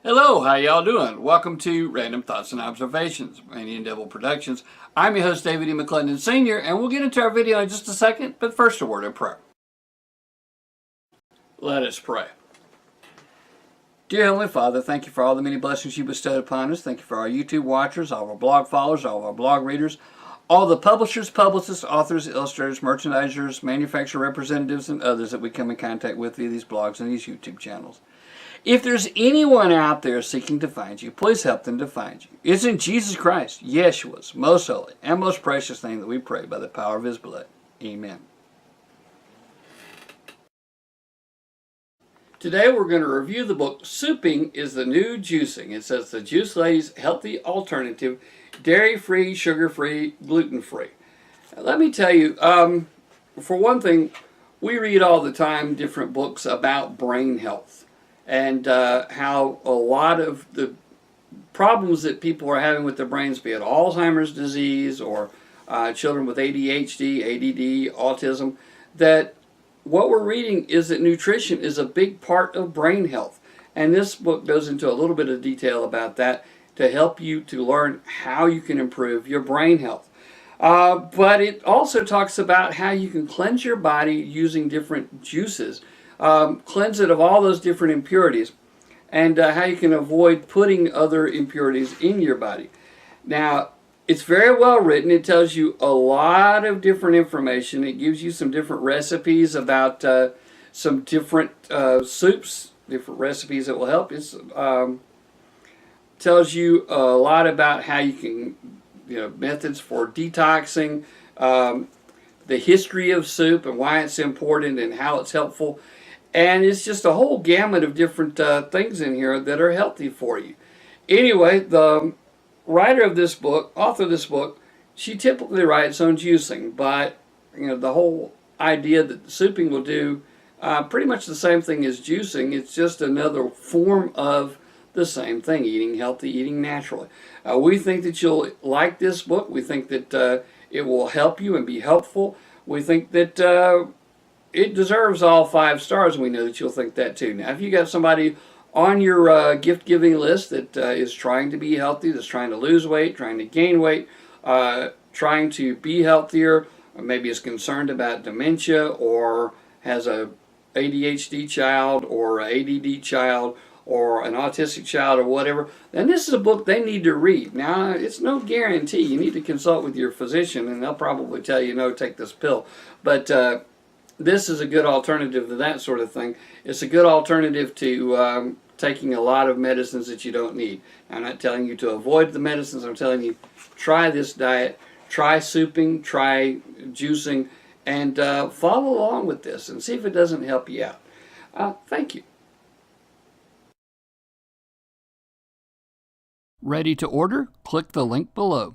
Hello, how y'all doing? Welcome to Random Thoughts and Observations, Indian Devil Productions. I'm your host, David E. McClendon Sr., and we'll get into our video in just a second, but first a word of prayer. Let us pray. Dear Heavenly Father, thank you for all the many blessings you bestowed upon us. Thank you for our YouTube watchers, all of our blog followers, all of our blog readers, all the publishers, publicists, authors, illustrators, merchandisers, manufacturer representatives, and others that we come in contact with via these blogs and these YouTube channels. If there's anyone out there seeking to find you, please help them to find you. It's in Jesus Christ, Yeshua's most holy and most precious name that we pray by the power of His blood. Amen. Today we're going to review the book, Souping is the New Juicing. It says the Juice Lady's Healthy Alternative, Dairy-Free, Sugar-Free, Gluten-Free. Let me tell you, for one thing, we read all the time different books about brain health and how a lot of the problems that people are having with their brains, be it Alzheimer's disease or children with ADHD, ADD, autism, that what we're reading is that nutrition is a big part of brain health. And this book goes into a little bit of detail about that to help you to learn how you can improve your brain health. But it also talks about how you can cleanse your body using different juices. Cleanse it of all those different impurities, and how you can avoid putting other impurities in your body. Now, it's very well written. It tells you a lot of different information. It gives you some different recipes about some different soups, different recipes that will help. It tells you a lot about how you can, methods for detoxing, the history of soup and why it's important and how it's helpful. And it's just a whole gamut of different things in here that are healthy for you. Anyway, the writer of this book, author of this book, she typically writes on juicing, but the whole idea that souping will do pretty much the same thing as juicing. It's just another form of the same thing, eating healthy, eating naturally. We think that you'll like this book. We think that it will help you and be helpful. We think that it deserves all 5 stars, and we know that you'll think that too. Now, if you got somebody on your gift-giving list that is trying to be healthy, that's trying to lose weight, trying to gain weight, trying to be healthier, or maybe is concerned about dementia, or has a ADHD child, or an ADD child, or an autistic child, or whatever, then this is a book they need to read. Now, it's no guarantee. You need to consult with your physician, and they'll probably tell you, no, take this pill. But this is a good alternative to that sort of thing. It's a good alternative to taking a lot of medicines that you don't need. I'm not telling you to avoid the medicines. I'm telling you, try this diet, try souping, try juicing, and follow along with this and see if it doesn't help you out. Thank you. Ready to order? Click the link below.